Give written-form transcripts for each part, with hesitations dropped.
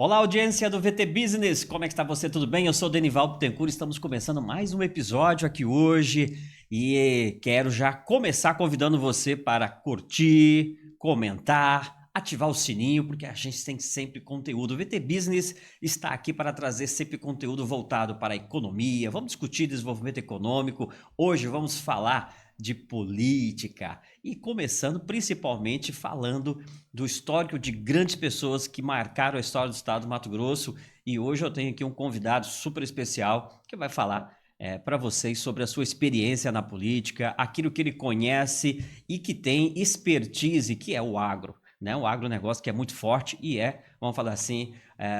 Olá, audiência do VT Business, como é que está você? Tudo bem? Eu sou o Denival Bittencourt, estamos começando mais um episódio aqui hoje e quero já começar convidando você para curtir, comentar, ativar o sininho, porque a gente tem sempre conteúdo. O VT Business está aqui para trazer sempre conteúdo voltado para a economia, vamos discutir desenvolvimento econômico, hoje vamos falar de política e começando principalmente falando do histórico de grandes pessoas que marcaram a história do estado do Mato Grosso. E hoje eu tenho aqui um convidado super especial que vai falar para vocês sobre a sua experiência na política, aquilo que ele conhece e que tem expertise, que é o agro. Né? O agronegócio que é muito forte e vamos falar assim,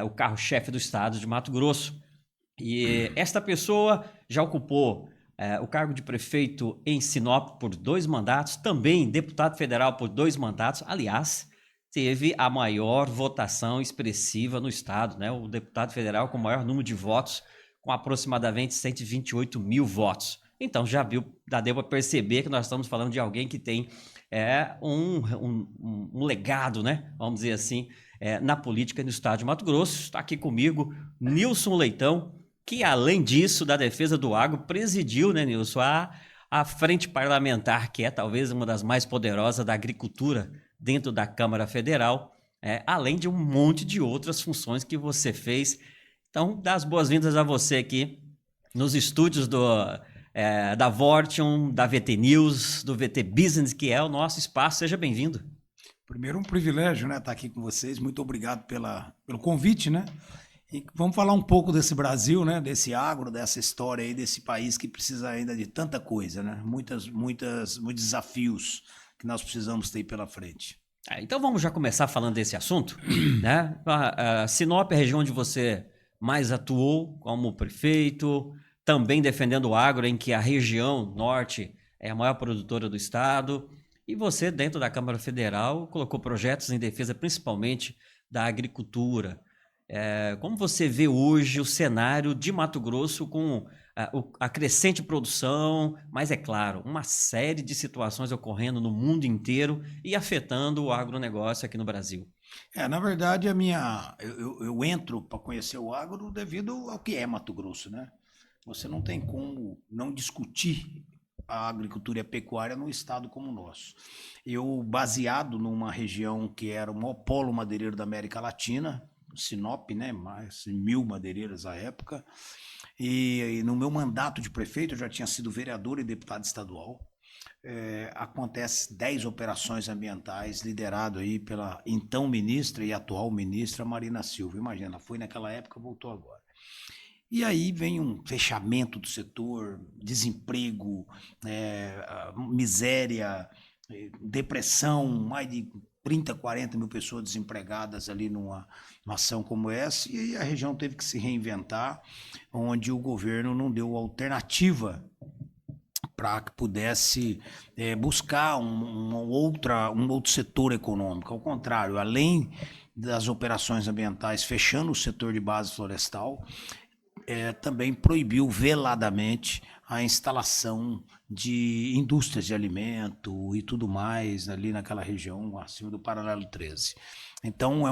o carro-chefe do estado de Mato Grosso. E esta pessoa já ocupou o cargo de prefeito em Sinop por 2 mandatos, também deputado federal por 2 mandatos. Aliás, teve a maior votação expressiva no estado, né? O deputado federal com o maior número de votos, com aproximadamente 128 mil votos. Então já deu para perceber que nós estamos falando de alguém que tem um legado, né? Vamos dizer assim, na política no estado de Mato Grosso. Está aqui comigo Nilson Leitão, que além disso, da defesa do agro, presidiu, né, Nilson, a frente parlamentar, que é talvez uma das mais poderosas da agricultura dentro da Câmara Federal, além de um monte de outras funções que você fez. Então, dá as boas-vindas a você aqui nos estúdios da Vortion, da VT News, do VT Business, que é o nosso espaço. Seja bem-vindo. Primeiro, um privilégio, né, estar aqui com vocês. Muito obrigado pelo convite, né? E vamos falar um pouco desse Brasil, né? Desse agro, dessa história aí, desse país que precisa ainda de tanta coisa, né? Muitos desafios que nós precisamos ter pela frente. Então vamos já começar falando desse assunto, né? Sinop é a região onde você mais atuou como prefeito, também defendendo o agro, em que a região norte é a maior produtora do estado, e você, dentro da Câmara Federal, colocou projetos em defesa principalmente da agricultura. Como você vê hoje o cenário de Mato Grosso com a crescente produção, mas é claro, uma série de situações ocorrendo no mundo inteiro e afetando o agronegócio aqui no Brasil? Na verdade, eu entro para conhecer o agro devido ao que é Mato Grosso, né? Você não tem como não discutir a agricultura e a pecuária num estado como o nosso. Eu, baseado numa região que era o maior polo madeireiro da América Latina, Sinop, né, mais de 1.000 madeireiras à época, e no meu mandato de prefeito eu já tinha sido vereador e deputado estadual. Acontece 10 operações ambientais liderado aí pela então ministra e atual ministra Marina Silva. Imagina, foi naquela época, voltou agora. E aí vem um fechamento do setor, desemprego, miséria, depressão, mais de 30, 40 mil pessoas desempregadas ali numa ação como essa, e a região teve que se reinventar, onde o governo não deu alternativa para que pudesse buscar um outro setor econômico. Ao contrário, além das operações ambientais fechando o setor de base florestal, também proibiu veladamente a instalação de indústrias de alimento e tudo mais ali naquela região acima do Paralelo 13. Então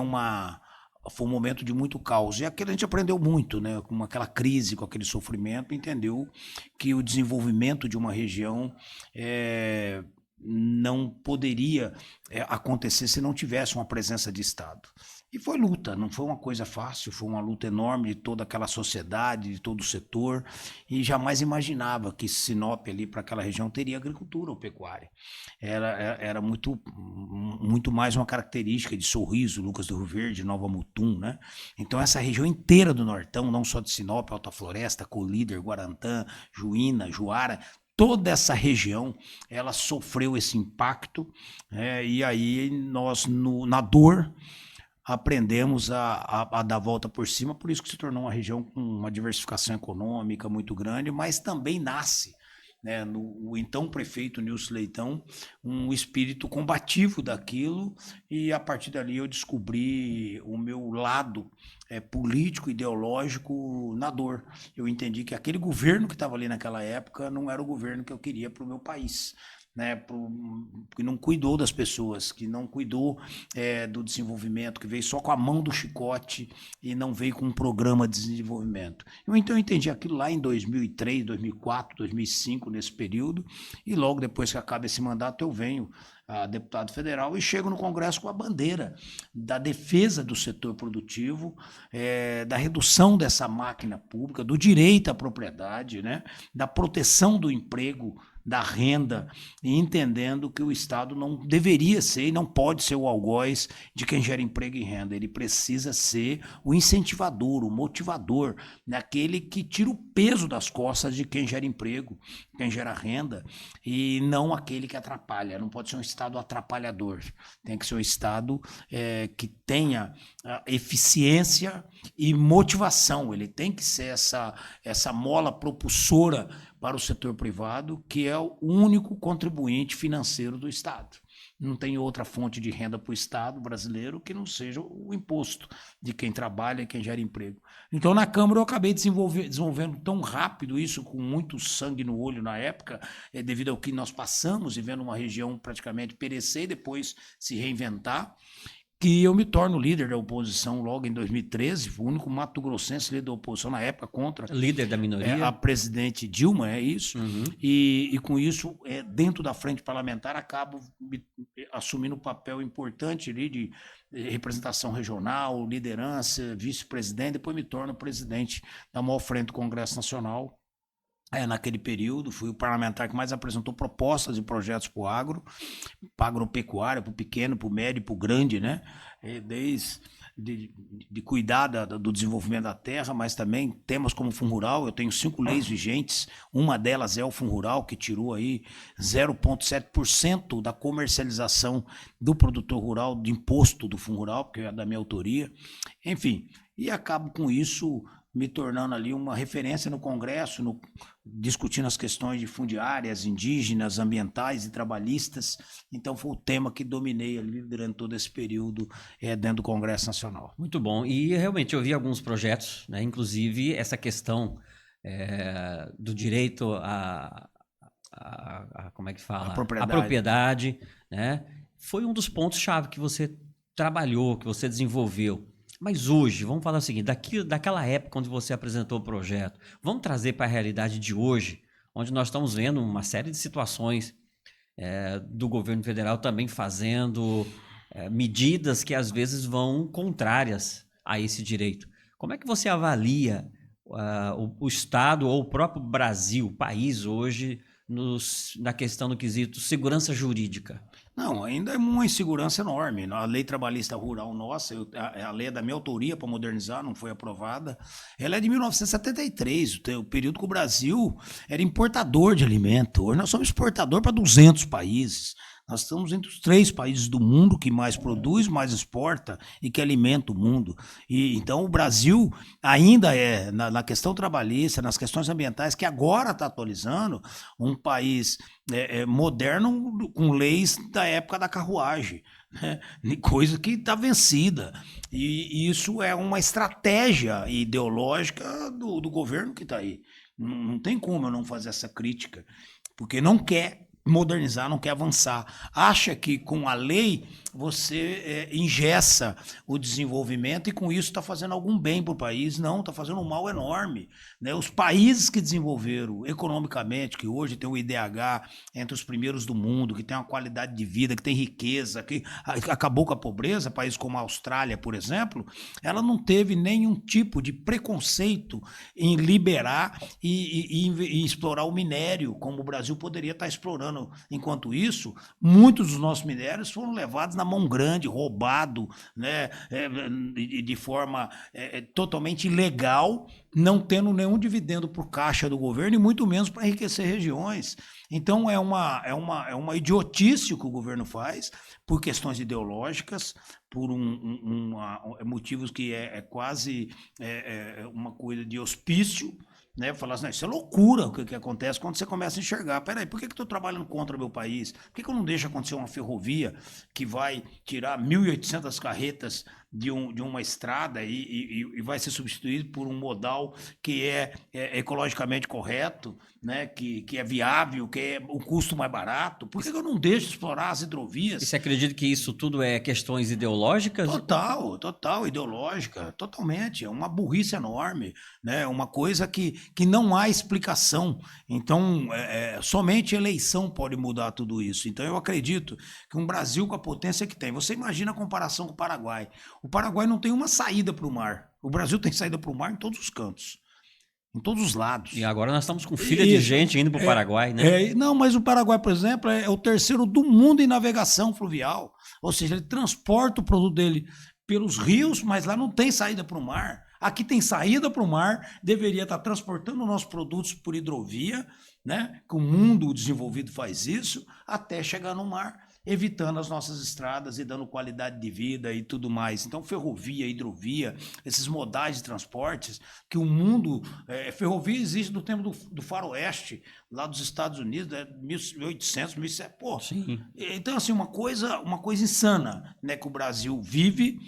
foi um momento de muito caos. E aquilo a gente aprendeu muito, né? Com aquela crise, com aquele sofrimento, entendeu que o desenvolvimento de uma região não poderia acontecer se não tivesse uma presença de Estado. E foi luta, não foi uma coisa fácil, foi uma luta enorme de toda aquela sociedade, de todo o setor, e jamais imaginava que Sinop ali para aquela região teria agricultura ou pecuária. Era muito mais uma característica de Sorriso, Lucas do Rio Verde, Nova Mutum, né? Então essa região inteira do Nortão, não só de Sinop, Alta Floresta, Colíder, Guarantã, Juína, Juara, toda essa região, ela sofreu esse impacto, e aí nós, na dor, aprendemos a dar a volta por cima, por isso que se tornou uma região com uma diversificação econômica muito grande, mas também nasce, né, no então prefeito Nilson Leitão, um espírito combativo daquilo, e a partir dali eu descobri o meu lado político, ideológico na dor. Eu entendi que aquele governo que estava ali naquela época não era o governo que eu queria para o meu país. né, que não cuidou das pessoas, que não cuidou do desenvolvimento, que veio só com a mão do chicote e não veio com um programa de desenvolvimento. Então eu entendi aquilo lá em 2003, 2004, 2005, nesse período, e logo depois que acaba esse mandato eu venho a deputado federal e chego no Congresso com a bandeira da defesa do setor produtivo, da redução dessa máquina pública, do direito à propriedade, né, da proteção do emprego, da renda, e entendendo que o Estado não deveria ser e não pode ser o algoz de quem gera emprego e renda. Ele precisa ser o incentivador, o motivador, né? Aquele que tira o peso das costas de quem gera emprego, quem gera renda, e não aquele que atrapalha. Não pode ser um Estado atrapalhador. Tem que ser um Estado que tenha eficiência e motivação. Ele tem que ser essa mola propulsora para o setor privado, que é o único contribuinte financeiro do Estado. Não tem outra fonte de renda para o Estado brasileiro que não seja o imposto de quem trabalha e quem gera emprego. Então, na Câmara, eu acabei desenvolvendo tão rápido isso, com muito sangue no olho na época, devido ao que nós passamos e vendo uma região praticamente perecer e depois se reinventar, que eu me torno líder da oposição logo em 2013, o único mato-grossense líder da oposição na época contra Líder da minoria. a presidente Dilma, é isso, e com isso, dentro da frente parlamentar, acabo assumindo um papel importante ali de representação regional, liderança, vice-presidente, depois me torno presidente da maior frente do Congresso Nacional. Naquele período, fui o parlamentar que mais apresentou propostas e projetos para o agro, para a agropecuária, para o pequeno, para o médio e para o grande, né? Desde de cuidar do desenvolvimento da terra, mas também temas como o Fundo Rural. Eu tenho 5 leis vigentes, uma delas é o Fundo Rural, que tirou aí 0,7% da comercialização do produtor rural, do imposto do Fundo Rural, porque é da minha autoria. Enfim, e acabo com isso me tornando ali uma referência no Congresso, discutindo as questões de fundiárias, indígenas, ambientais e trabalhistas. Então foi o tema que dominei ali durante todo esse período dentro do Congresso Nacional. Muito bom. E realmente eu vi alguns projetos, né? Inclusive essa questão do direito como é que fala? A propriedade, né? Foi um dos pontos-chave que você trabalhou, que você desenvolveu. Mas hoje, vamos falar o seguinte, daquela época onde você apresentou o projeto, vamos trazer para a realidade de hoje, onde nós estamos vendo uma série de situações do governo federal também fazendo medidas que às vezes vão contrárias a esse direito. Como é que você avalia o Estado ou o próprio Brasil, o país hoje, na questão do quesito segurança jurídica? Não, ainda é uma insegurança enorme. A lei trabalhista rural nossa, a lei é da minha autoria para modernizar, não foi aprovada. Ela é de 1973, o período que o Brasil era importador de alimento. Hoje nós somos exportador para 200 países. Nós estamos entre os 3 países do mundo que mais produz, mais exporta e que alimenta o mundo. E então o Brasil ainda é, na questão trabalhista, nas questões ambientais, que agora está atualizando, um país moderno com leis da época da carruagem, né? Coisa que está vencida. E isso é uma estratégia ideológica do governo que está aí. Não tem como eu não fazer essa crítica, porque não quer modernizar, não quer avançar. Acha que com a lei você engessa o desenvolvimento e com isso está fazendo algum bem para o país. Não, está fazendo um mal enorme, né? Os países que desenvolveram economicamente, que hoje tem o IDH entre os primeiros do mundo, que tem uma qualidade de vida, que tem riqueza, que acabou com a pobreza, países como a Austrália, por exemplo, ela não teve nenhum tipo de preconceito em liberar e explorar o minério, como o Brasil poderia estar explorando. Enquanto isso, muitos dos nossos minérios foram levados na mão grande, roubado, né, de forma totalmente ilegal, não tendo nenhum dividendo por caixa do governo e muito menos para enriquecer regiões. Então é uma idiotice o que o governo faz por questões ideológicas, por motivos que quase uma coisa de hospício, né? Falar assim, não, isso é loucura o que acontece quando você começa a enxergar. Peraí, por que eu estou trabalhando contra o meu país? Por que eu não deixo acontecer uma ferrovia que vai tirar 1.800 carretas de uma estrada e vai ser substituído por um modal que é ecologicamente correto, né? Que é viável, que é o custo mais barato? Por que eu não deixo explorar as E hidrovias? você acredita que isso tudo é questões ideológicas? Total, ideológica, totalmente. É uma burrice enorme, né? Uma coisa que não há explicação. Então, somente eleição pode mudar tudo isso. Então, eu acredito que um Brasil com a potência que tem. Você imagina a comparação com o Paraguai. O Paraguai não tem uma saída para o mar. O Brasil tem saída para o mar em todos os cantos, em todos os lados. E agora nós estamos com fila de gente indo para o Paraguai, né? Não, mas o Paraguai, por exemplo, é o terceiro do mundo em navegação fluvial. Ou seja, ele transporta o produto dele pelos rios, mas lá não tem saída para o mar. Aqui tem saída para o mar, deveria estar transportando nossos produtos por hidrovia, né? Que o mundo desenvolvido faz isso, até chegar no mar, evitando as nossas estradas e dando qualidade de vida e tudo mais. Então, ferrovia, hidrovia, esses modais de transportes, que o mundo... ferrovia existe do tempo do faroeste, lá dos Estados Unidos, 1800, 1700, pô. Sim. Então, assim, uma coisa insana, né, que o Brasil vive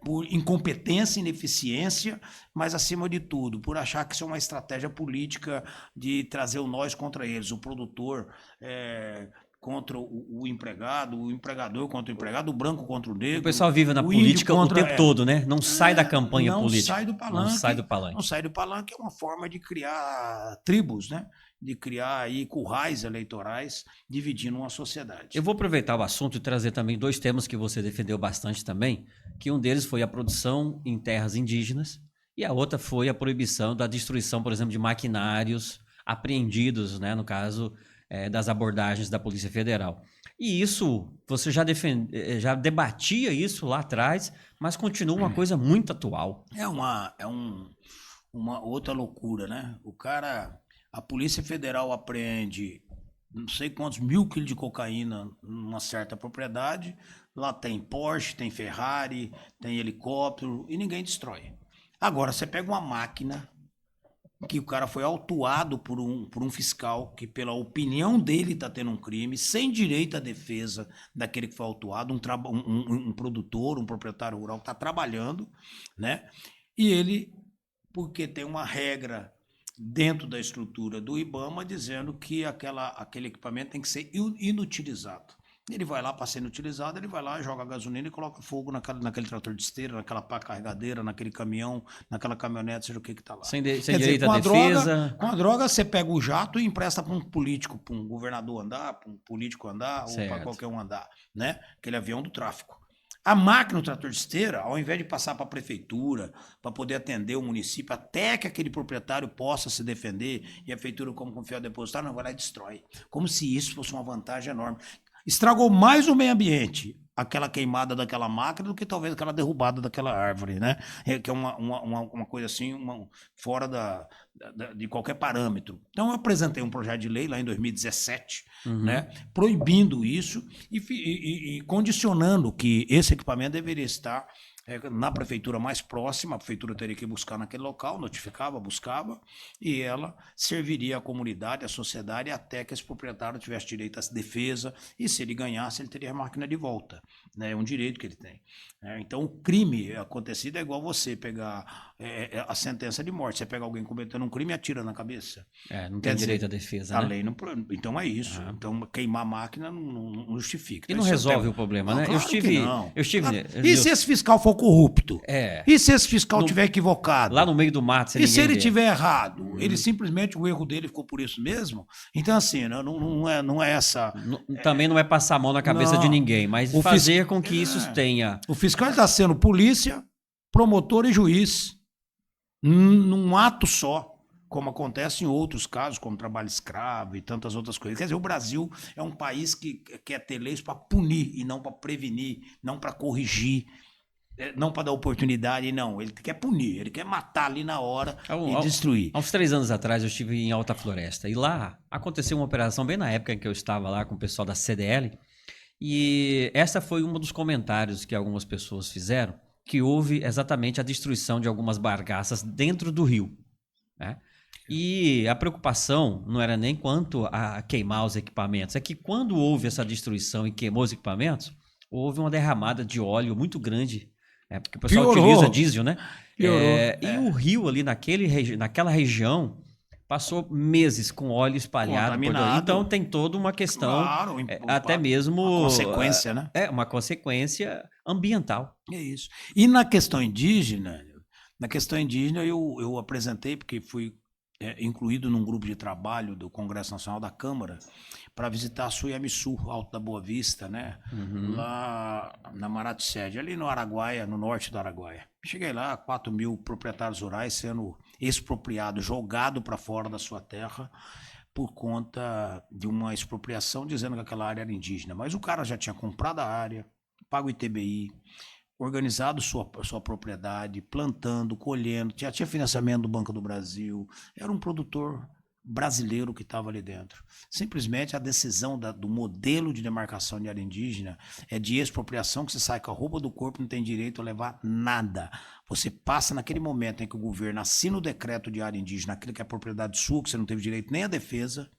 por incompetência, ineficiência, mas, acima de tudo, por achar que isso é uma estratégia política de trazer o nós contra eles, o produtor... contra o empregado, o empregador contra o empregado, o branco contra o negro. O pessoal vive na política o tempo todo, né? Não sai da campanha política. Não sai do palanque. Não sai do palanque. Não sai do palanque é uma forma de criar tribos, né? De criar aí currais eleitorais dividindo uma sociedade. Eu vou aproveitar o assunto e trazer também dois temas que você defendeu bastante também, que um deles foi a produção em terras indígenas e a outra foi a proibição da destruição, por exemplo, de maquinários apreendidos, né? No caso... das abordagens da Polícia Federal. E isso, você já debatia isso lá atrás, mas continua uma coisa muito atual. É uma outra loucura, né? A Polícia Federal apreende não sei quantos 1.000 quilos de cocaína numa certa propriedade, lá tem Porsche, tem Ferrari, tem helicóptero e ninguém destrói. Agora, você pega uma máquina... que o cara foi autuado por um fiscal que, pela opinião dele, está tendo um crime, sem direito à defesa daquele que foi autuado, um produtor, um proprietário rural que está trabalhando, né? E ele, porque tem uma regra dentro da estrutura do IBAMA dizendo que aquele equipamento tem que ser inutilizado. Ele vai lá para ser inutilizado, ele vai lá, joga gasolina e coloca fogo naquele trator de esteira, naquela pá carregadeira, naquele caminhão, naquela caminhonete, seja o que está lá. Sem direito à defesa. Com a droga, você pega o jato e empresta para um político, para um governador andar, para um político andar, certo. Ou para qualquer um andar, né? Aquele avião do tráfico. A máquina, o trator de esteira, ao invés de passar para a prefeitura, para poder atender o município, até que aquele proprietário possa se defender e a prefeitura, como confiar depositário, não vai lá e destrói. Como se isso fosse uma vantagem enorme. Estragou mais o meio ambiente, aquela queimada daquela máquina, do que talvez aquela derrubada daquela árvore, né? Que é uma coisa assim, fora de qualquer parâmetro. Então, eu apresentei um projeto de lei lá em 2017, né? Proibindo isso e condicionando que esse equipamento deveria estar na prefeitura mais próxima. A prefeitura teria que buscar naquele local, notificava, buscava, e ela serviria à comunidade, à sociedade, até que esse proprietário tivesse direito à defesa, e se ele ganhasse, ele teria a máquina de volta, né? É um direito que ele tem. Então, o crime acontecido é igual você pegar a sentença de morte. Você pega alguém cometendo um crime e atira na cabeça. Não tem direito à defesa, a né? lei não... Então é isso. Então, queimar a máquina não justifica. E então, não resolve o problema, né? Claro que não. E se esse fiscal for corrupto? E se esse fiscal tiver equivocado? Lá no meio do mato, e se ele tiver errado? Ele simplesmente, o erro dele ficou por isso mesmo? Então, assim, não é essa... Também não é passar a mão na cabeça de ninguém, mas fazer com que isso tenha... O fiscal está sendo polícia, promotor e juiz num ato só, como acontece em outros casos, como trabalho escravo e tantas outras coisas. Quer dizer, o Brasil é um país que quer ter leis para punir e não para prevenir, não para corrigir, não para dar oportunidade, não. Ele quer punir, ele quer matar ali na hora e destruir. Há uns 3 anos atrás eu estive em Alta Floresta e lá aconteceu uma operação bem na época em que eu estava lá com o pessoal da CDL, e essa foi um dos comentários que algumas pessoas fizeram, que houve exatamente a destruição de algumas barcaças dentro do rio, né? E a preocupação não era nem quanto a queimar os equipamentos, é que quando houve essa destruição e queimou os equipamentos, houve uma derramada de óleo muito grande, porque o pessoal utiliza Piorou, diesel, né? piorou. E o rio ali naquela região passou meses com óleo espalhado por aí. Então Contaminado. tem toda uma questão, Claro, até mesmo a consequência, né? uma consequência ambiental. É isso. E na questão indígena eu apresentei, porque fui incluído num grupo de trabalho do Congresso Nacional da Câmara para visitar Suiamiçu, Alto da Boa Vista, né? Uhum. Lá na Maratsede, ali no Araguaia, no norte do Araguaia. Cheguei lá, 4.000 proprietários rurais sendo expropriados, jogados para fora da sua terra por conta de uma expropriação dizendo que aquela área era indígena. Mas o cara já tinha comprado a área, pago ITBI, organizado sua propriedade, plantando, colhendo, já tinha financiamento do Banco do Brasil, era um produtor brasileiro que estava ali dentro. Simplesmente a decisão do modelo de demarcação de área indígena é de expropriação, que você sai com a roupa do corpo, não tem direito a levar nada. Você passa naquele momento em que o governo assina o decreto de área indígena, aquilo que é propriedade sua, que você não teve direito nem à defesa,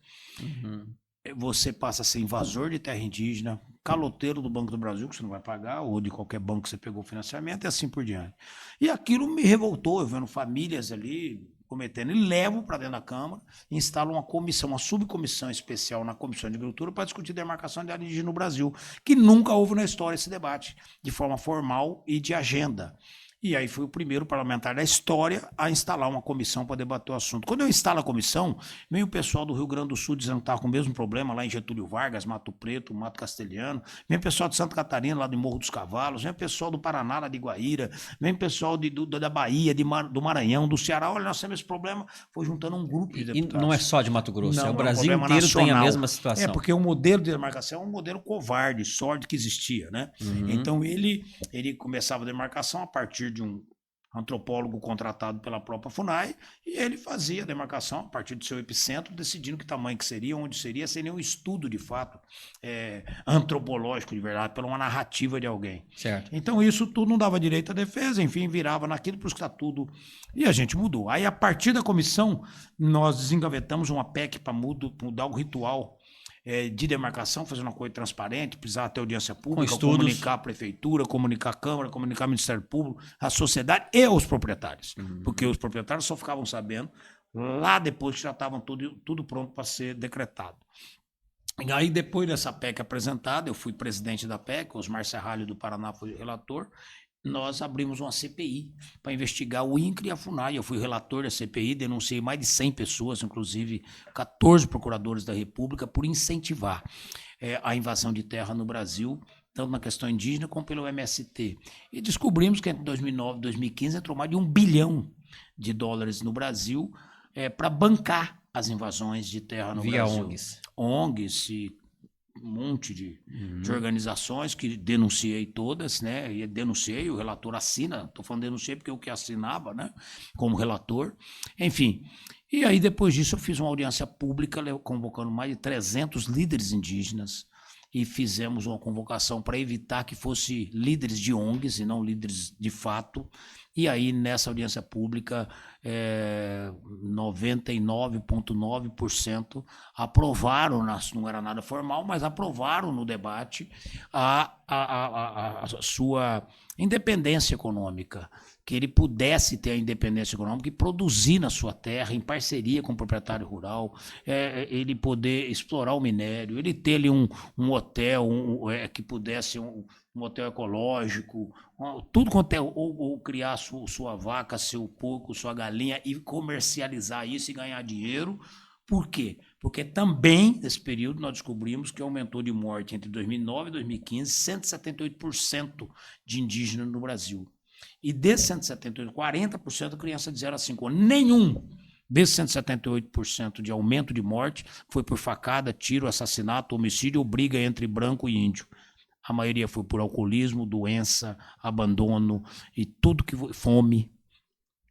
você passa a ser invasor de terra indígena, caloteiro do Banco do Brasil, que você não vai pagar, ou de qualquer banco que você pegou o financiamento, e assim por diante. E aquilo me revoltou, eu vendo famílias ali cometendo, e levo para dentro da Câmara, instalo uma comissão, uma subcomissão especial na Comissão de Agricultura para discutir demarcação de área indígena no Brasil, que nunca houve na história esse debate, de forma formal e de agenda. E aí fui o primeiro parlamentar da história a instalar uma comissão para debater o assunto. Quando eu instalo a comissão, vem o pessoal do Rio Grande do Sul dizendo que estava com o mesmo problema lá em Getúlio Vargas, Mato Preto, Mato Castelhano. Vem o pessoal de Santa Catarina, lá do Morro dos Cavalos. Vem o pessoal do Paraná, lá de Guaíra. Vem o pessoal da Bahia, do Maranhão, do Ceará. Olha, nós temos esse problema. Foi juntando um grupo de E deputados. não é só de Mato Grosso, Não, o é um Brasil problema inteiro tem a nacional. mesma situação. Porque o modelo de demarcação é um modelo covarde, sorte que existia, né? Então ele começava a demarcação a partir de um antropólogo contratado pela própria FUNAI, e ele fazia a demarcação a partir do seu epicentro, decidindo que tamanho que seria, onde seria, sem nenhum estudo de fato antropológico de verdade, pela uma narrativa de alguém. Certo. Então isso tudo não dava direito à defesa, enfim, virava naquilo, por isso que está tudo. E a gente mudou. Aí, a partir da comissão, nós desengavetamos uma PEC para mudar o ritual de demarcação, fazer uma coisa transparente, precisava ter audiência pública, comunicar a prefeitura, comunicar a Câmara, comunicar o Ministério Público, a sociedade e os proprietários. Porque os proprietários só ficavam sabendo lá depois que já estavam tudo pronto para ser decretado. E aí, depois dessa PEC apresentada, eu fui presidente da PEC, Osmar Serralho do Paraná foi relator, nós abrimos uma CPI para investigar o INCRA e a FUNAI. Eu fui relator da CPI, denunciei mais de 100 pessoas, inclusive 14 procuradores da República, por incentivar a invasão de terra no Brasil, tanto na questão indígena como pelo MST. E descobrimos que entre 2009 e 2015 entrou mais de $1 bilhão no Brasil para bancar as invasões de terra no Via Brasil. ONGs. ONGs e um monte de organizações que denunciei todas, né? E denunciei, o relator assina, estou falando denunciei porque eu que assinava, né? Como relator, enfim. E aí, depois disso, eu fiz uma audiência pública, convocando mais de 300 líderes indígenas, e fizemos uma convocação para evitar que fosse líderes de ONGs e não líderes de fato. E aí, nessa audiência pública, 99,9% aprovaram, não era nada formal, mas aprovaram no debate a sua independência econômica, que ele pudesse ter a independência econômica e produzir na sua terra, em parceria com o proprietário rural, ele poder explorar o minério, ele ter ali um hotel que pudesse, um hotel ecológico, tudo quanto ou criar sua vaca, seu porco, sua galinha e comercializar isso e ganhar dinheiro. Por quê? Porque também, nesse período, nós descobrimos que aumentou de morte entre 2009 e 2015 178% de indígenas no Brasil. E desses 178, 40% criança de 0 a 5 anos. Nenhum desses 178% de aumento de morte foi por facada, tiro, assassinato, homicídio ou briga entre branco e índio. A maioria foi por alcoolismo, doença, abandono e tudo que fome.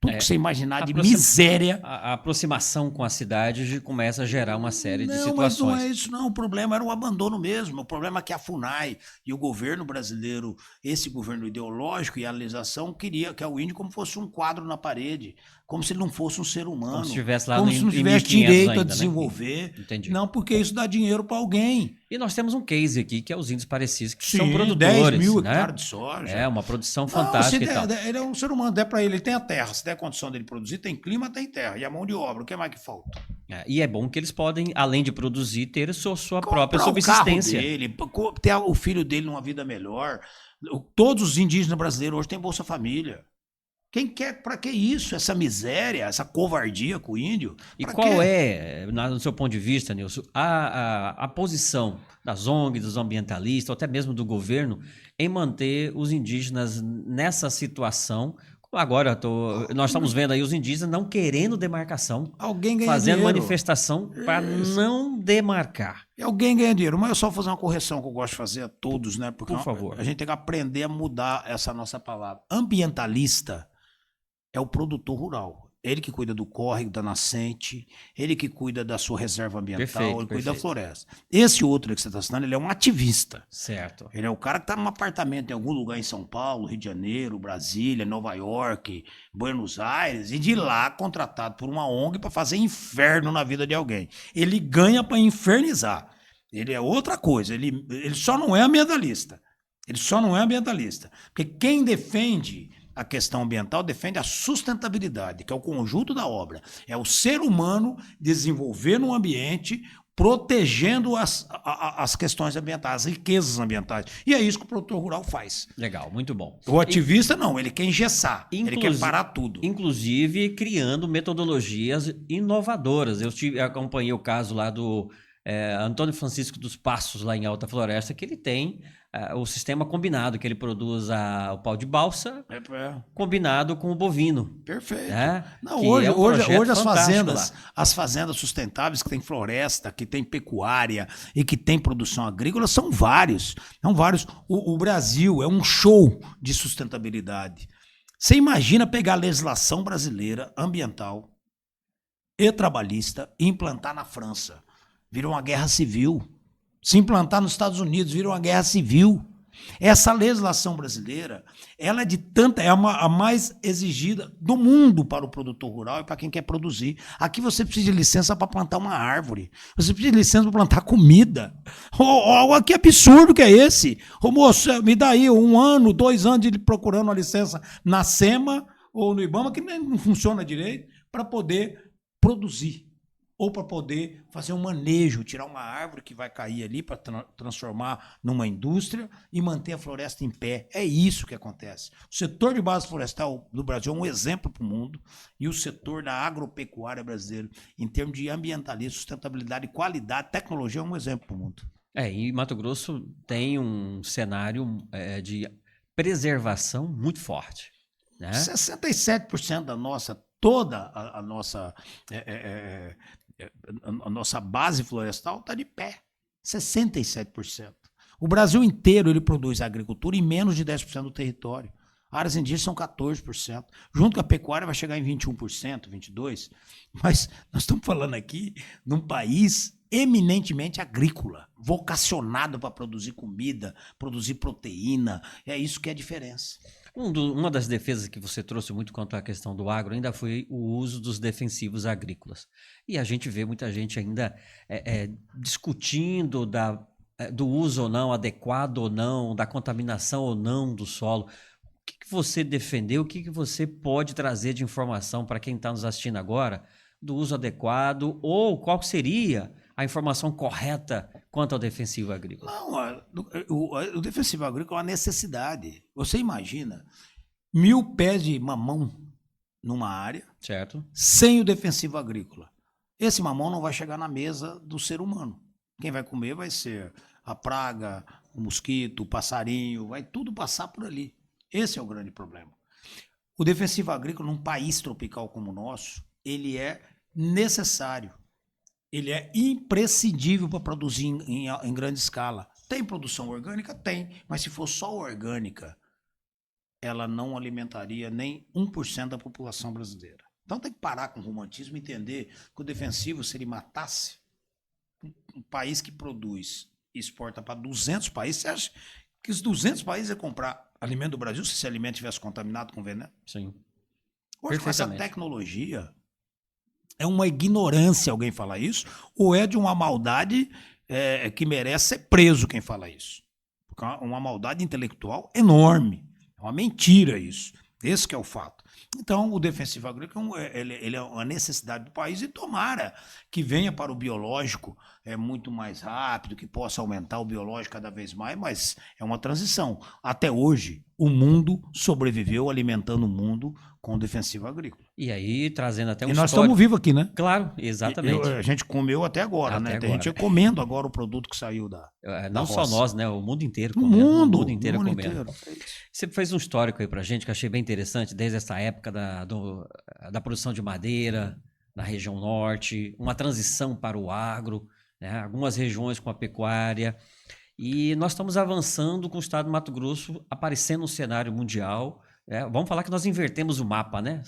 Tudo que você imaginar de miséria. A aproximação com a cidade começa a gerar uma série de situações. Mas não é isso, não. O problema era o abandono mesmo. O problema é que a FUNAI e o governo brasileiro, esse governo ideológico e a legislação, queria que o índio como fosse um quadro na parede. como se ele não fosse um ser humano, Como se estivesse lá como no, se não em tivesse 1500 direito ainda, a né? desenvolver. Entendi. Não, porque isso dá dinheiro para alguém. E nós temos um case aqui, que é os índios parecidos, que Sim, são 10 produtores, mil né? hectares de soja. É, uma produção Não, fantástica e tal. ele é um ser humano, der para ele tem a terra, se der a condição dele produzir, tem clima, tem terra, e a mão de obra, o que mais que falta? E é bom que eles podem, além de produzir, ter sua própria Comprar o carro subsistência. dele, ter o filho dele numa vida melhor. Todos os indígenas brasileiros hoje têm Bolsa Família. Quem quer, para que isso? Essa miséria, essa covardia com o índio? E Pra qual quê? é, no seu ponto de vista, Nilson, a posição das ONGs, dos ambientalistas, ou até mesmo do governo, em manter os indígenas nessa situação? Como agora nós estamos vendo aí os indígenas não querendo demarcação, Alguém ganha fazendo dinheiro. manifestação para Isso. não demarcar. E alguém ganha dinheiro. Mas eu só vou fazer uma correção que eu gosto de fazer a todos, né? Porque Por favor. a gente tem que aprender a mudar essa nossa palavra. Ambientalista é o produtor rural. Ele que cuida do córrego, da nascente, ele que cuida da sua reserva ambiental, Perfeito, ele cuida da perfeito. floresta. Esse outro que você está assinando, ele é um ativista. Certo. Ele é o cara que está num apartamento em algum lugar em São Paulo, Rio de Janeiro, Brasília, Nova York, Buenos Aires, e de lá contratado por uma ONG para fazer inferno na vida de alguém. Ele ganha para infernizar. Ele é outra coisa. Ele só não é ambientalista. Ele só não é ambientalista. Porque quem defende a questão ambiental defende a sustentabilidade, que é o conjunto da obra. É o ser humano desenvolver um ambiente protegendo as questões ambientais, as riquezas ambientais. E é isso que o produtor rural faz. Legal, muito bom. O ativista não, ele quer engessar, ele quer parar tudo. Inclusive criando metodologias inovadoras. Eu acompanhei o caso lá do Antônio Francisco dos Passos, lá em Alta Floresta, que ele tem o sistema combinado, que ele produz o pau de balsa combinado com o bovino. Perfeito. Né? Não, Que hoje, é um hoje projeto as fantástico lá. as fazendas sustentáveis que tem floresta, que tem pecuária e que tem produção agrícola são vários. São vários. O Brasil é um show de sustentabilidade. Você imagina pegar a legislação brasileira ambiental e trabalhista e implantar na França. Vira uma guerra civil. Se implantar nos Estados Unidos, vira uma guerra civil. Essa legislação brasileira, ela é a mais exigida do mundo para o produtor rural e para quem quer produzir. Aqui você precisa de licença para plantar uma árvore. Você precisa de licença para plantar comida. Que absurdo que é esse? Ô, moço, me dá aí 1 ano, 2 anos de procurando uma licença na SEMA ou no IBAMA, que não funciona direito, para poder produzir. Ou para poder fazer um manejo, tirar uma árvore que vai cair ali para transformar numa indústria e manter a floresta em pé. É isso que acontece. O setor de base florestal do Brasil é um exemplo para o mundo e o setor da agropecuária brasileira, em termos de ambientalismo, sustentabilidade, qualidade, tecnologia, é um exemplo para o mundo. E Mato Grosso tem um cenário de preservação muito forte. Né? 67% da nossa, toda a nossa base florestal está de pé. 67%. O Brasil inteiro ele produz agricultura em menos de 10% do território. Áreas indígenas são 14%. Junto com a pecuária vai chegar em 21%, 22%. Mas nós estamos falando aqui de um país eminentemente agrícola, vocacionado para produzir comida, produzir proteína. É isso que é a diferença. Uma das defesas que você trouxe muito quanto à questão do agro ainda foi o uso dos defensivos agrícolas. E a gente vê muita gente ainda discutindo do uso ou não, adequado ou não, da contaminação ou não do solo. O que você defendeu? O que você pode trazer de informação para quem está nos assistindo agora do uso adequado ou qual seria a informação correta quanto ao defensivo agrícola? Não, o defensivo agrícola é uma necessidade. Você imagina 1.000 pés de mamão numa área, certo, sem o defensivo agrícola. Esse mamão não vai chegar na mesa do ser humano. Quem vai comer vai ser a praga, o mosquito, o passarinho, vai tudo passar por ali. Esse é o grande problema. O defensivo agrícola, num país tropical como o nosso, ele é necessário. Ele é imprescindível para produzir em grande escala. Tem produção orgânica? Tem. Mas se for só orgânica, ela não alimentaria nem 1% da população brasileira. Então tem que parar com o romantismo e entender que o defensivo, se ele matasse um país que produz e exporta para 200 países, você acha que os 200 países iam comprar alimento do Brasil se esse alimento tivesse contaminado com veneno? Sim. Hoje com essa Perfeitamente. tecnologia, é uma ignorância alguém falar isso, ou é de uma maldade que merece ser preso quem fala isso. Porque é uma maldade intelectual enorme. É uma mentira isso. Esse que é o fato. Então, o defensivo agrícola ele é uma necessidade do país e tomara que venha para o biológico muito mais rápido, que possa aumentar o biológico cada vez mais, mas é uma transição. Até hoje, o mundo sobreviveu alimentando o mundo com o defensivo agrícola. E aí, trazendo até um E nós histórico. estamos vivos aqui, né? Claro, exatamente. A gente comeu até agora, Até né? Tem agora. gente comendo agora o produto que saiu da Não só roça. nós, né? O mundo inteiro O comendo. mundo, O mundo inteiro o mundo comendo. inteiro. Você fez um histórico aí pra gente que eu achei bem interessante, desde essa época da produção de madeira na região norte, uma transição para o agro, né? Algumas regiões com a pecuária. E nós estamos avançando com o estado do Mato Grosso aparecendo no cenário mundial. Vamos falar que nós invertemos o mapa, né?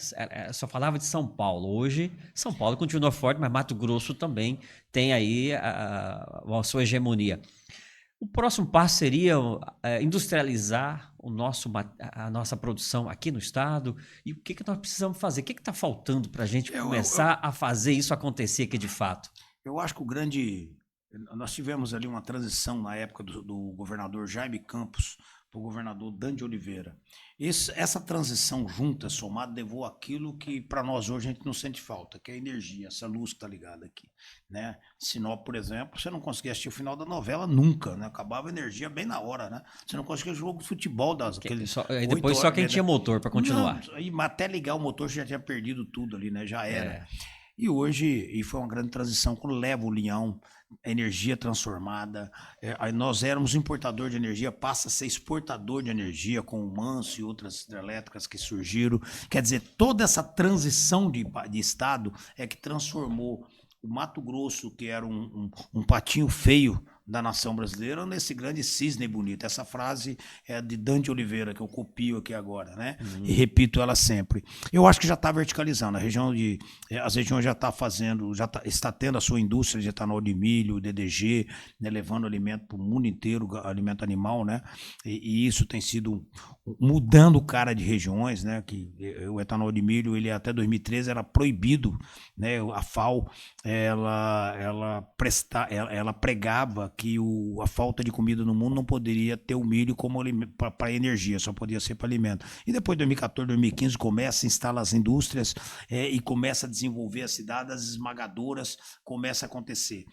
Só falava de São Paulo. Hoje, São Paulo continua forte, mas Mato Grosso também tem aí a sua hegemonia. O próximo passo seria industrializar a nossa produção aqui no estado. E o que nós precisamos fazer? O que está faltando para a gente começar a fazer isso acontecer aqui de fato? Eu acho que nós tivemos ali uma transição na época do governador Jaime Campos para o governador Dan de Oliveira. Essa transição junta, somada, levou aquilo que para nós hoje a gente não sente falta, que é a energia, essa luz que está ligada aqui. Né? Sinop, por exemplo, você não conseguia assistir o final da novela nunca, né? Acabava a energia bem na hora, né? Você não conseguia jogo de futebol e depois só quem tinha motor para continuar. Não, até ligar o motor você já tinha perdido tudo ali, né? Já era. E hoje, foi uma grande transição, quando leva o Leão, energia transformada, nós éramos importador de energia, passa a ser exportador de energia com o Manso e outras hidrelétricas que surgiram. Quer dizer, toda essa transição de estado é que transformou o Mato Grosso, que era um patinho feio da nação brasileira, nesse grande cisne bonito. Essa frase é de Dante Oliveira, que eu copio aqui agora, né? E repito ela sempre. Eu acho que já está verticalizando. As regiões já está fazendo, está tendo a sua indústria de etanol de milho, DDG, né, levando alimento para o mundo inteiro, alimento animal, né? E isso tem sido mudando o cara de regiões, né? Que o etanol de milho, ele até 2013 era proibido, né? A FAO, ela pregava que a falta de comida no mundo não poderia ter o milho como para energia, só podia ser para alimento. E depois de 2014, 2015, começa a instalar as indústrias e começa a desenvolver as cidades, as esmagadoras, começa a acontecer.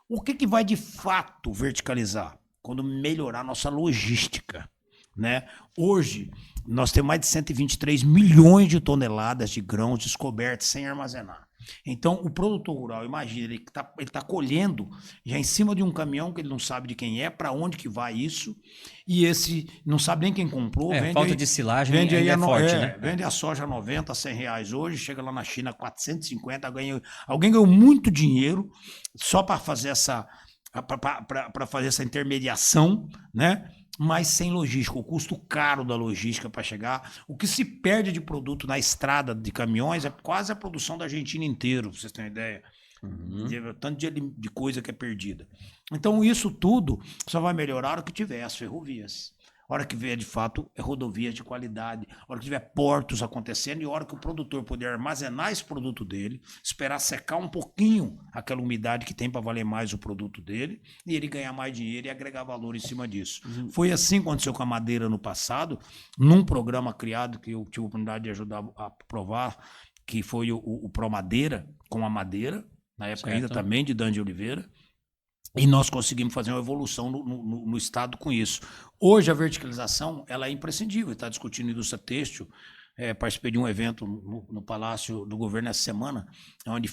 O que vai de fato verticalizar? Quando melhorar nossa logística. Né? Hoje, nós temos mais de 123 milhões de toneladas de grãos descobertos sem armazenar. Então, o produtor rural, imagina, ele tá colhendo já em cima de um caminhão que ele não sabe de quem é, para onde que vai isso, e esse não sabe nem quem comprou. Falta de silagem vende aí forte, né? Vende a soja 90, 100 reais hoje, chega lá na China 450, alguém ganhou muito dinheiro só para fazer essa intermediação, né? Mas sem logística, o custo caro da logística para chegar. O que se perde de produto na estrada de caminhões é quase a produção da Argentina inteira, para vocês terem ideia. Tanto de coisa que é perdida. Então, isso tudo só vai melhorar a hora que tiver as ferrovias. A hora que vier, de fato, rodovias de qualidade, a hora que tiver portos acontecendo e a hora que o produtor puder armazenar esse produto dele, esperar secar um pouquinho aquela umidade que tem para valer mais o produto dele e ele ganhar mais dinheiro e agregar valor em cima disso. Foi assim que aconteceu com a madeira no passado, num programa criado que eu tive a oportunidade de ajudar a aprovar, que foi o Pro Madeira, com a madeira, na época ainda também de Dan de Oliveira. E nós conseguimos fazer uma evolução no estado com isso. Hoje a verticalização ela é imprescindível. Está discutindo indústria têxtil. Participei de um evento no Palácio do Governo essa semana, onde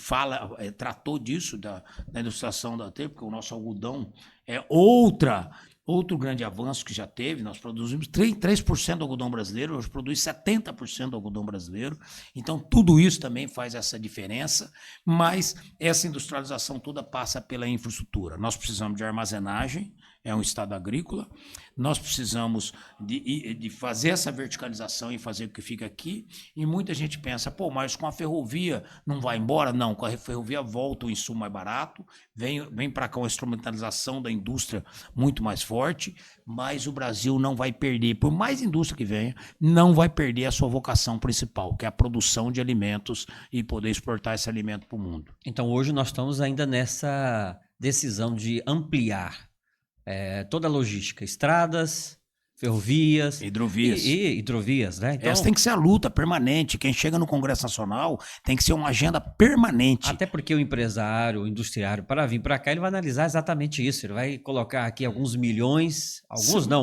tratou disso, da industrialização da têxtil, porque o nosso algodão é outro grande avanço que já teve. Nós produzimos 3% do algodão brasileiro, hoje produz 70% do algodão brasileiro. Então, tudo isso também faz essa diferença, mas essa industrialização toda passa pela infraestrutura. Nós precisamos de armazenagem, é um estado agrícola. Nós precisamos de fazer essa verticalização e fazer o que fica aqui. E muita gente pensa, pô, mas com a ferrovia não vai embora? Não, com a ferrovia volta o insumo mais barato, vem para cá uma instrumentalização da indústria muito mais forte, mas o Brasil não vai perder, por mais indústria que venha, não vai perder a sua vocação principal, que é a produção de alimentos e poder exportar esse alimento para o mundo. Então hoje nós estamos ainda nessa decisão de ampliar toda a logística, estradas, ferrovias Hidrovias. e hidrovias, né? Então, essa tem que ser a luta permanente. Quem chega no Congresso Nacional tem que ser uma agenda permanente. até porque o empresário, o industriário, para vir para cá, ele vai analisar exatamente isso. Ele vai colocar aqui alguns milhões,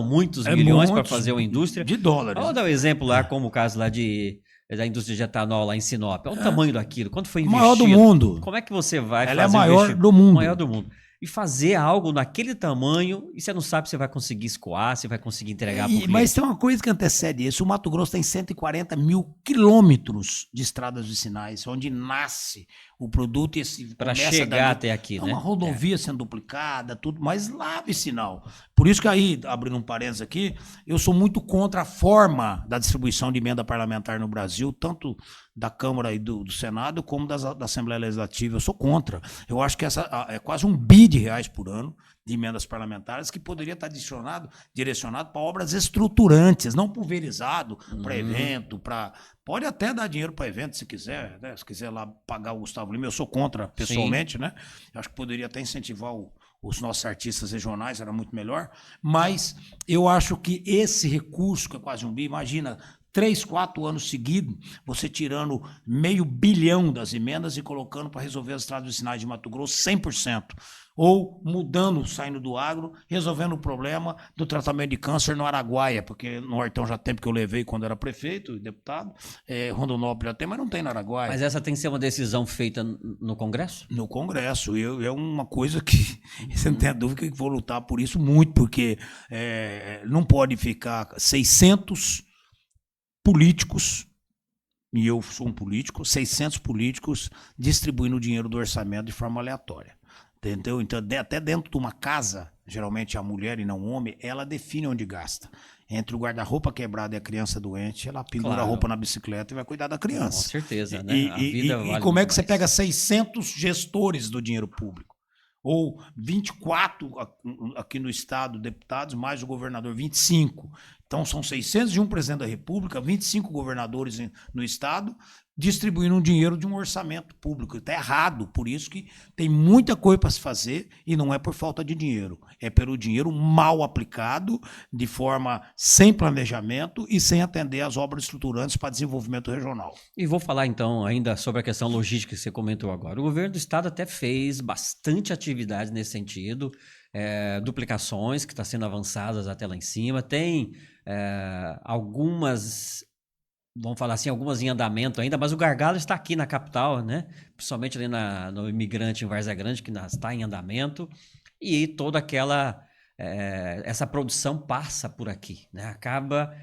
muitos milhões para fazer uma indústria. De dólares. Vamos dar um exemplo lá, como o caso lá da indústria de etanol lá em Sinop. Olha o tamanho daquilo, quanto foi investido. Maior do mundo. Como é que você vai Ela fazer é a maior do mundo. Maior do mundo. E fazer algo naquele tamanho, e você não sabe se você vai conseguir escoar, se vai conseguir entregar para o cliente. Mas tem uma coisa que antecede isso. O Mato Grosso tem 140 mil quilômetros de estradas vicinais, onde nasce o produto e para chegar até aqui, né? Uma rodovia sendo duplicada, tudo, mas lá vicinal. Por isso que aí, abrindo um parênteses aqui, eu sou muito contra a forma da distribuição de emenda parlamentar no Brasil, tanto da Câmara e do Senado, como da Assembleia Legislativa. Eu sou contra. Eu acho que essa é quase R$ 1 bilhão por ano de emendas parlamentares que poderia estar direcionado para obras estruturantes, não pulverizado para evento, pode até dar dinheiro para evento se quiser, né? Se quiser lá pagar o Gustavo Lima, eu sou contra pessoalmente, né? Eu acho que poderia até incentivar os nossos artistas regionais, era muito melhor, mas eu acho que esse recurso, que é quase 1 bi, imagina, 3, 4 anos seguidos, você tirando R$ 500 milhão das emendas e colocando para resolver as estradas vicinais de Mato Grosso 100%. Ou mudando, saindo do agro, resolvendo o problema do tratamento de câncer no Araguaia, porque no Hortão já tem, porque eu levei quando era prefeito e deputado, Rondonópolis já tem, mas não tem no Araguaia. Mas essa tem que ser uma decisão feita no Congresso? No Congresso, é uma coisa que você não tem dúvida que vou lutar por isso muito, porque não pode ficar 600 políticos, e eu sou um político, 600 políticos distribuindo o dinheiro do orçamento de forma aleatória. Entendeu? Então, até dentro de uma casa, geralmente a mulher e não o homem, ela define onde gasta. Entre o guarda-roupa quebrado e a criança doente, ela pendura a roupa na bicicleta e vai cuidar da criança. Com certeza, né? A vida vale como é que mais. você pega 600 gestores do dinheiro público? Ou 24 aqui no estado, deputados, mais o governador, 25. Então são 601 presidente da República, 25 governadores no estado, distribuindo um dinheiro de um orçamento público. Está errado, por isso que tem muita coisa para se fazer e não é por falta de dinheiro. É pelo dinheiro mal aplicado, de forma sem planejamento e sem atender às obras estruturantes para desenvolvimento regional. E vou falar então ainda sobre a questão logística que você comentou agora. O governo do estado até fez bastante atividade nesse sentido, duplicações que estão sendo avançadas até lá em cima, tem algumas... Vamos falar assim, algumas em andamento ainda, mas o gargalo está aqui na capital, né? Principalmente ali no Imigrante em Várzea Grande, que está em andamento, e toda aquela essa produção passa por aqui, né? Acaba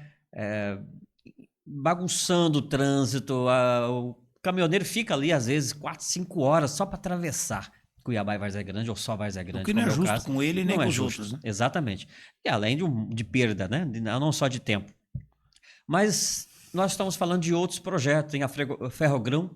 bagunçando o trânsito, o caminhoneiro fica ali às vezes 4, 5 horas só para atravessar Cuiabá e Várzea Grande, ou só Várzea Grande. O que não é justo com ele nem com os outros, né? Exatamente. E além de perda, né? Não só de tempo. Mas nós estamos falando de outros projetos. Tem a Ferrogrão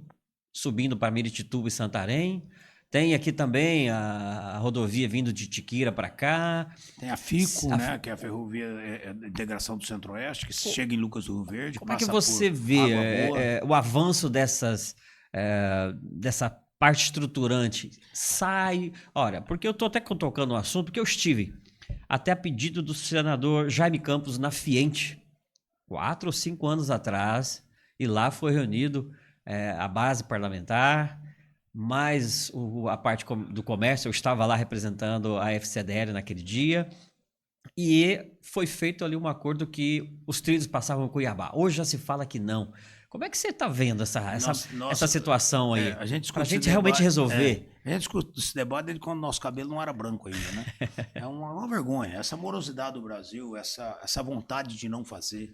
subindo para Miritituba e Santarém. Tem aqui também a rodovia vindo de Tiquira para cá. Tem a FICO, né, que é a Ferrovia de Integração do Centro-Oeste, que chega em Lucas do Rio Verde. Como é que você vê o avanço dessa parte estruturante? Olha, porque eu estou até tocando no assunto, porque eu estive até a pedido do senador Jaime Campos na Fiente, 4 ou 5 anos atrás, e lá foi reunido a base parlamentar, mais a parte do comércio. Eu estava lá representando a FCDL naquele dia, e foi feito ali um acordo que os trilhos passavam em Cuiabá. Hoje já se fala que não. Como é que você está vendo essa situação aí? Para a gente realmente resolver. A gente discute esse debate desde quando nosso cabelo não era branco ainda, né? É uma vergonha. Essa morosidade do Brasil, essa vontade de não fazer.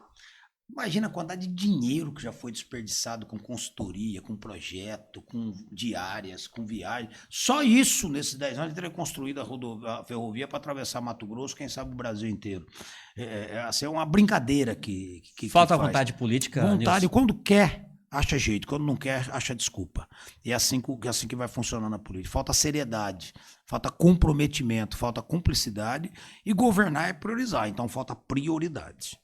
Imagina a quantidade de dinheiro que já foi desperdiçado com consultoria, com projeto, com diárias, com viagem. Só isso, nesses 10 anos, teria construído a ferrovia para atravessar Mato Grosso, quem sabe o Brasil inteiro. Assim, é uma brincadeira que Falta faz. vontade política, Vontade, Nilson? quando quer, acha jeito. Quando não quer, acha desculpa. E é assim que vai funcionando a política. Falta seriedade, falta comprometimento, falta cumplicidade. E governar é priorizar. Então falta prioridade.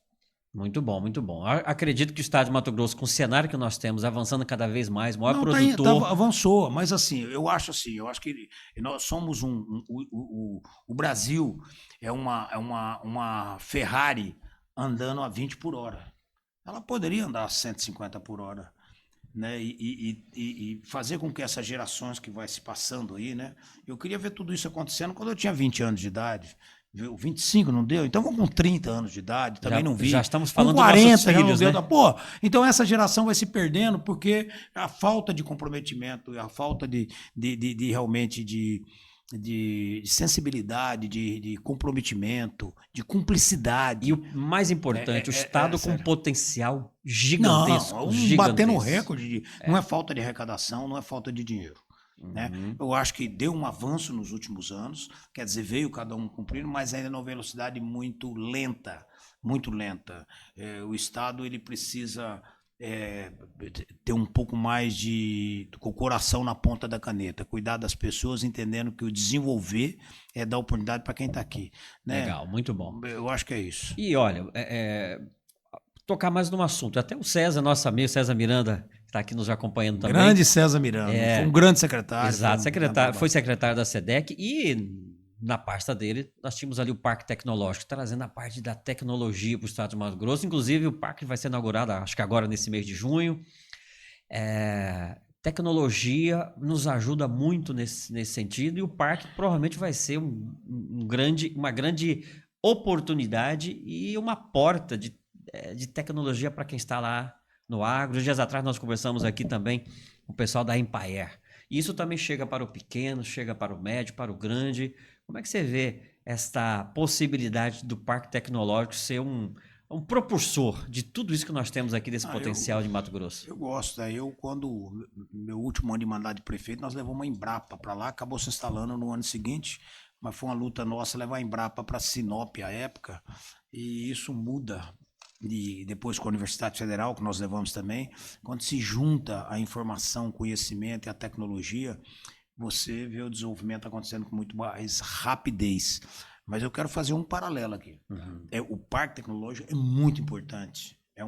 Muito bom, muito bom. Acredito que o estado de Mato Grosso, com o cenário que nós temos, avançando cada vez mais, maior Não, produtor. avançou, mas eu acho que nós somos o Brasil é uma Ferrari andando a 20 por hora. Ela poderia andar a 150 por hora, né? E fazer com que essas gerações que vai se passando aí, né? Eu queria ver tudo isso acontecendo quando eu tinha 20 anos de idade. 25 não deu? Então vamos com 30 anos de idade, também não vi. Já estamos falando com 40 dos nossos já não filhos, deu. né? Pô, então essa geração vai se perdendo porque a falta de comprometimento, a falta de realmente de sensibilidade, de comprometimento, de cumplicidade. E o mais importante, o estado com sério. potencial gigantesco. Batendo recorde. Não é falta de arrecadação, não é falta de dinheiro. Né? Eu acho que deu um avanço nos últimos anos, quer dizer, veio cada um cumprindo, mas ainda numa velocidade muito lenta, muito lenta. O Estado ele precisa ter um pouco mais com o coração na ponta da caneta, cuidar das pessoas, entendendo que o desenvolver é dar oportunidade para quem está aqui. Né? Legal, muito bom. Eu acho que é isso. E olha, tocar mais num assunto, até o César, nosso amigo César Miranda, está aqui nos acompanhando também. Grande César Miranda, foi um grande secretário. Exato, foi secretário da SEDEC e na pasta dele nós tínhamos ali o Parque Tecnológico, trazendo a parte da tecnologia para o estado de Mato Grosso. Inclusive o parque vai ser inaugurado, acho que agora nesse mês de junho. Tecnologia nos ajuda muito nesse sentido e o parque provavelmente vai ser uma grande oportunidade e uma porta de tecnologia para quem está lá no agro. Dias atrás nós conversamos aqui também com o pessoal da Empaer. Isso também chega para o pequeno, chega para o médio, para o grande. Como é que você vê esta possibilidade do Parque Tecnológico ser um propulsor de tudo isso que nós temos aqui desse potencial de Mato Grosso? Eu gosto. Quando meu último ano de mandato de prefeito, nós levamos uma Embrapa para lá, acabou se instalando no ano seguinte, mas foi uma luta nossa levar a Embrapa para Sinop à época, e isso muda. E depois com a Universidade Federal, que nós levamos também, quando se junta a informação, o conhecimento e a tecnologia, você vê o desenvolvimento acontecendo com muito mais rapidez. Mas eu quero fazer um paralelo aqui. O Parque Tecnológico é muito importante. É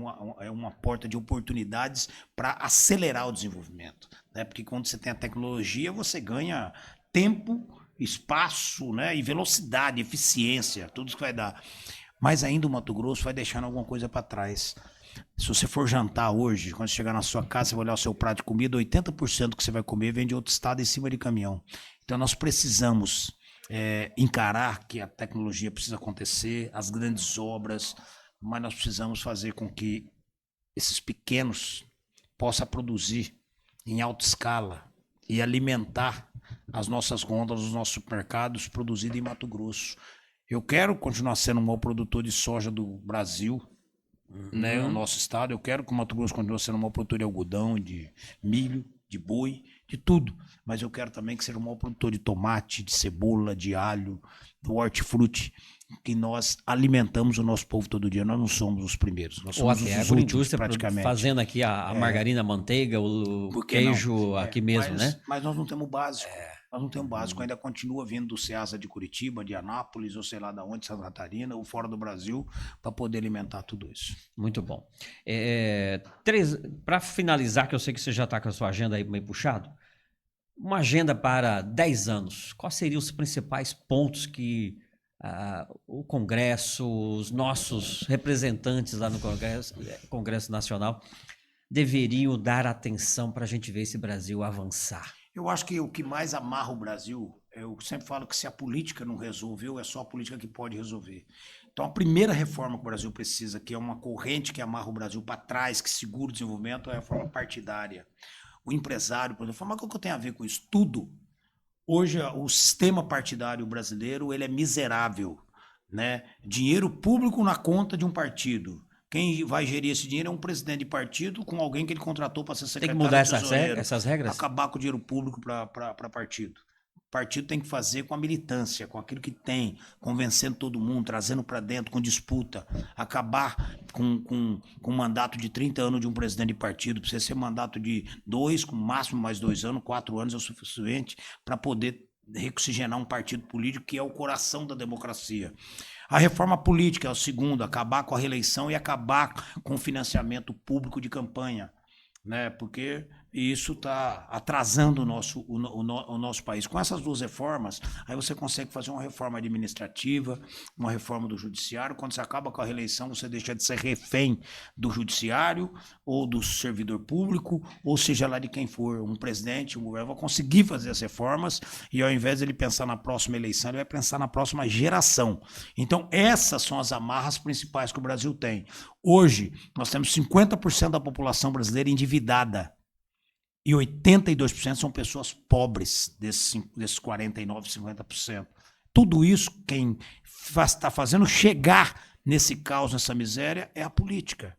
uma porta de oportunidades para acelerar o desenvolvimento. Né? Porque quando você tem a tecnologia, você ganha tempo, espaço, né? E velocidade, eficiência, tudo isso que vai dar. Mas ainda o Mato Grosso vai deixando alguma coisa para trás. Se você for jantar hoje, quando chegar na sua casa, você vai olhar o seu prato de comida, 80% que você vai comer vem de outro estado em cima de caminhão. Então nós precisamos encarar que a tecnologia precisa acontecer, as grandes obras, mas nós precisamos fazer com que esses pequenos possam produzir em alta escala e alimentar as nossas gôndolas, os nossos supermercados produzidos em Mato Grosso. Eu quero continuar sendo o maior produtor de soja do Brasil, né? O nosso estado. Eu quero que o Mato Grosso continue sendo o maior produtor de algodão, de milho, de boi, de tudo. Mas eu quero também que seja o maior produtor de tomate, de cebola, de alho, do hortifruti, que nós alimentamos o nosso povo todo dia. Nós não somos os primeiros, nós somos os últimos, praticamente. Fazendo aqui a margarina, a manteiga, o queijo aqui mesmo, né? Mas nós não temos o básico. Nós não temos básico, ainda continua vindo do Ceasa de Curitiba, de Anápolis, ou sei lá de onde, Santa Catarina, ou fora do Brasil, para poder alimentar tudo isso. Muito bom. Para finalizar, que eu sei que você já está com a sua agenda aí meio puxado, uma agenda para 10 anos, quais seriam os principais pontos que o Congresso, os nossos representantes lá no Congresso Nacional deveriam dar atenção para a gente ver esse Brasil avançar? Eu acho que o que mais amarra o Brasil, eu sempre falo que se a política não resolveu, é só a política que pode resolver. Então a primeira reforma que o Brasil precisa, que é uma corrente que amarra o Brasil para trás, que segura o desenvolvimento, é a reforma partidária. O empresário, por exemplo, mas o que tem a ver com isso? Tudo. Hoje o sistema partidário brasileiro ele é miserável. Né? Dinheiro público na conta de um partido. Quem vai gerir esse dinheiro é um presidente de partido com alguém que ele contratou para ser Tem que secretário mudar de tesoureiro. essas regras? Acabar com o dinheiro público para partido. O partido tem que fazer com a militância, com aquilo que tem, convencendo todo mundo, trazendo para dentro, com disputa. Acabar com um mandato de 30 anos de um presidente de partido. Precisa ser mandato de 2, com máximo mais 2 anos, 4 anos é o suficiente para poder reoxigenar um partido político que é o coração da democracia. A reforma política é o segundo, acabar com a reeleição e acabar com o financiamento público de campanha, né? Porque isso está atrasando o nosso país. Com essas duas reformas, aí você consegue fazer uma reforma administrativa, uma reforma do judiciário. Quando você acaba com a reeleição, você deixa de ser refém do judiciário ou do servidor público, ou seja lá de quem for, um presidente, um governo vai conseguir fazer as reformas e ao invés de ele pensar na próxima eleição, ele vai pensar na próxima geração. Então essas são as amarras principais que o Brasil tem. Hoje, nós temos 50% da população brasileira endividada. E 82% são pessoas pobres, desses 49%, 50%. Tudo isso, quem está fazendo chegar nesse caos, nessa miséria, é a política.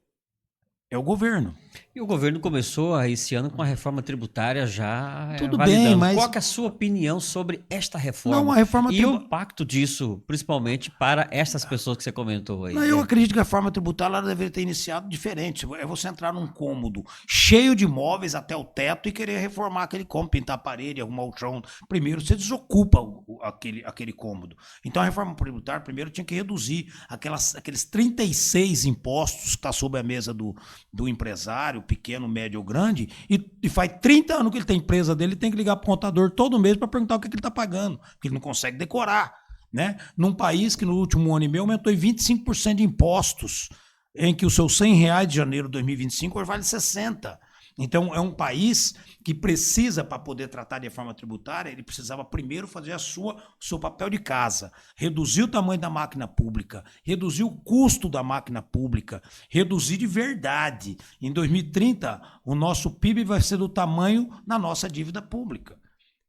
É o governo. E o governo começou esse ano com a reforma tributária já Tudo validando. bem, mas... Qual que é a sua opinião sobre esta reforma? Não, a reforma e o impacto disso, principalmente para essas pessoas que você comentou aí? Não, eu acredito que a reforma tributária ela deveria ter iniciado diferente. É você entrar num cômodo cheio de móveis até o teto e querer reformar aquele cômodo, pintar a parede, arrumar o chão. Primeiro você desocupa aquele cômodo. Então a reforma tributária primeiro tinha que reduzir aqueles 36 impostos que está sob a mesa do empresário, pequeno, médio ou grande, e faz 30 anos que ele tem empresa dele, ele tem que ligar para o contador todo mês para perguntar o que ele está pagando, porque ele não consegue decorar, né? Num país que no último ano e meio aumentou em 25% de impostos, em que os seus R$100 de janeiro de 2025 hoje vale 60. Então é um país que precisa, para poder tratar de reforma tributária, ele precisava primeiro fazer o seu papel de casa, reduzir o tamanho da máquina pública, reduzir o custo da máquina pública, reduzir de verdade. Em 2030, o nosso PIB vai ser do tamanho da nossa dívida pública.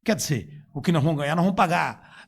Quer dizer, o que nós vamos ganhar, nós vamos pagar.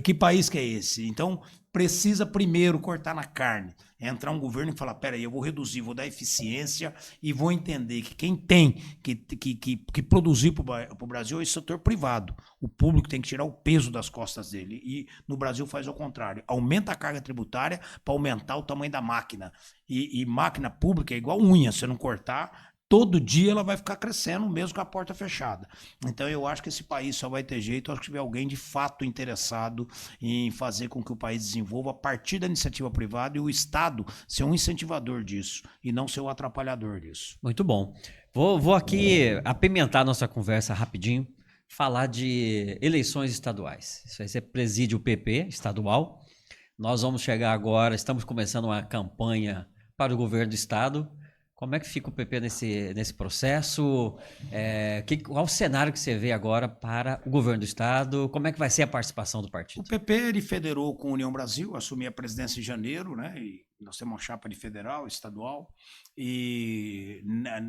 Que país que é esse? Então, precisa primeiro cortar na carne. Entrar um governo e falar, peraí, eu vou reduzir, vou dar eficiência e vou entender que quem tem que produzir para o Brasil é o setor privado. O público tem que tirar o peso das costas dele. E no Brasil faz o contrário. Aumenta a carga tributária para aumentar o tamanho da máquina. E máquina pública é igual unha, se não cortar... Todo dia ela vai ficar crescendo, mesmo com a porta fechada. Então eu acho que esse país só vai ter jeito se tiver alguém de fato interessado em fazer com que o país desenvolva a partir da iniciativa privada e o Estado ser um incentivador disso e não ser um atrapalhador disso. Muito bom. Vou aqui apimentar nossa conversa rapidinho, falar de eleições estaduais. Isso aí você preside o PP estadual. Nós vamos chegar agora, estamos começando uma campanha para o governo do estado. Como é que fica o PP nesse processo? Qual o cenário que você vê agora para o governo do estado? Como é que vai ser a participação do partido? O PP ele federou com a União Brasil, assumiu a presidência em janeiro, né? E nós temos uma chapa de federal, estadual, e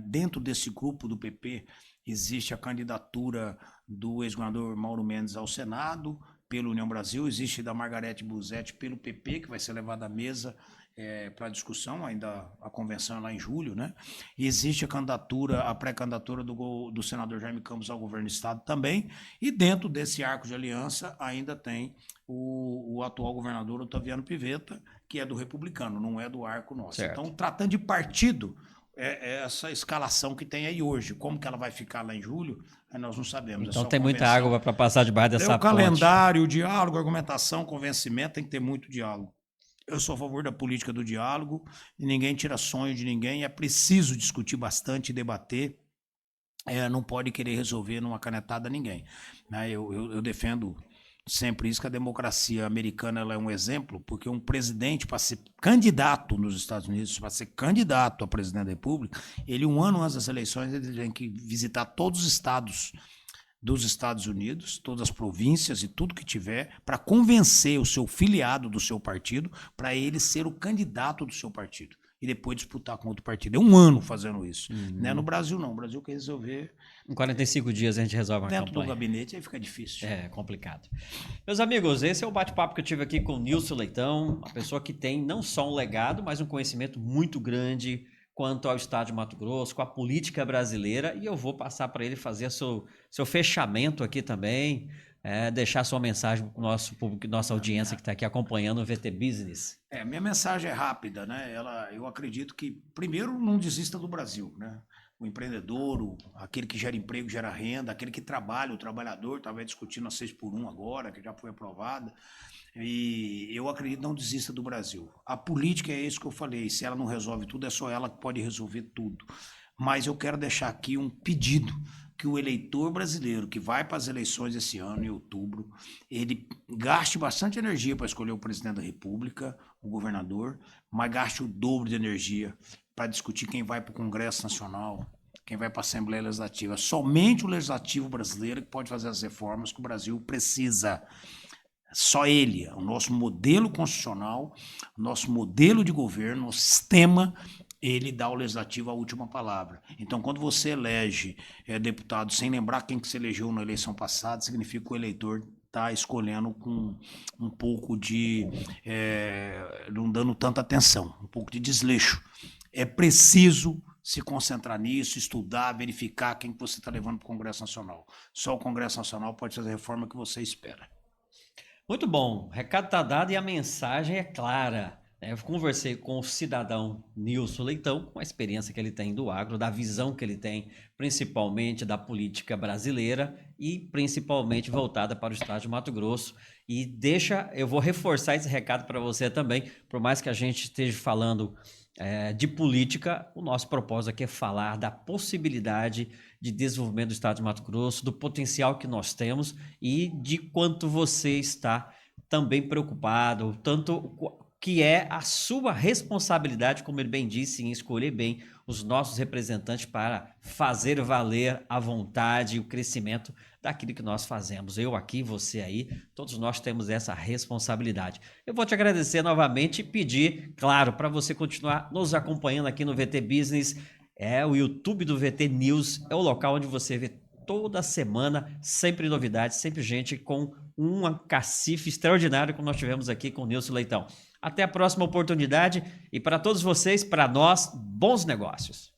dentro desse grupo do PP existe a candidatura do ex-governador Mauro Mendes ao Senado pela União Brasil, existe da Margarete Busetti pelo PP, que vai ser levada à mesa para discussão, ainda a convenção é lá em julho, né? E existe a pré-candidatura do senador Jaime Campos ao governo do estado também, e dentro desse arco de aliança ainda tem o atual governador Otaviano Pivetta, que é do republicano, não é do arco nosso. Certo. Então, tratando de partido, é essa escalação que tem aí hoje. Como que ela vai ficar lá em julho, nós não sabemos. Então tem muita água para passar debaixo dessa ponte. O calendário, o diálogo, a argumentação, convencimento, tem que ter muito diálogo. Eu sou a favor da política do diálogo, e ninguém tira sonho de ninguém, é preciso discutir bastante, debater, não pode querer resolver numa canetada ninguém. Eu defendo sempre isso, que a democracia americana ela é um exemplo, porque um presidente, para ser candidato nos Estados Unidos, para ser candidato a presidente da República, ele 1 ano antes das eleições, ele tem que visitar todos os estados dos Estados Unidos, todas as províncias e tudo que tiver, para convencer o seu filiado do seu partido, para ele ser o candidato do seu partido. e depois disputar com outro partido. É um ano fazendo isso. Né? No Brasil, não. O Brasil quer resolver. Em 45 dias a gente resolve uma dentro campanha. do gabinete, aí fica difícil. É complicado. Meus amigos, esse é o bate-papo que eu tive aqui com o Nilson Leitão, uma pessoa que tem não só um legado, mas um conhecimento muito grande quanto ao estado de Mato Grosso, com a política brasileira, e eu vou passar para ele fazer seu fechamento aqui também, deixar sua mensagem para o nosso público, nossa audiência que está aqui acompanhando o VT Business. Minha mensagem é rápida, né? Eu acredito que, primeiro, não desista do Brasil, né? O empreendedor, aquele que gera emprego, gera renda, aquele que trabalha, o trabalhador, estava discutindo a 6x1 agora, que já foi aprovada. E eu acredito não desista do Brasil. A política é isso que eu falei, se ela não resolve tudo, é só ela que pode resolver tudo. Mas eu quero deixar aqui um pedido, que o eleitor brasileiro que vai para as eleições esse ano, em outubro, ele gaste bastante energia para escolher o presidente da República, o governador, mas gaste o dobro de energia para discutir quem vai para o Congresso Nacional, quem vai para a Assembleia Legislativa. Somente o Legislativo brasileiro que pode fazer as reformas que o Brasil precisa. Só ele, o nosso modelo constitucional, o nosso modelo de governo, o sistema, ele dá ao legislativo a última palavra. Então, quando você elege deputado sem lembrar quem que se elegeu na eleição passada, significa que o eleitor está escolhendo com um pouco de... não dando tanta atenção, um pouco de desleixo. É preciso se concentrar nisso, estudar, verificar quem que você está levando para o Congresso Nacional. Só o Congresso Nacional pode fazer a reforma que você espera. Muito bom, o recado está dado e a mensagem é clara. Eu conversei com o cidadão Nilson Leitão, com a experiência que ele tem do agro, da visão que ele tem, principalmente da política brasileira e principalmente voltada para o estado de Mato Grosso. E eu vou reforçar esse recado para você também, por mais que a gente esteja falando de política, o nosso propósito aqui é falar da possibilidade de desenvolvimento do estado de Mato Grosso, do potencial que nós temos e de quanto você está também preocupado, tanto que é a sua responsabilidade, como ele bem disse, em escolher bem os nossos representantes para fazer valer a vontade e o crescimento daquilo que nós fazemos. Eu aqui, você aí, todos nós temos essa responsabilidade. Eu vou te agradecer novamente e pedir, claro, para você continuar nos acompanhando aqui no VT Business. O YouTube do VT News, é o local onde você vê toda semana, sempre novidades, sempre gente com um cacife extraordinário, como nós tivemos aqui com o Nilson Leitão. Até a próxima oportunidade e para todos vocês, para nós, bons negócios.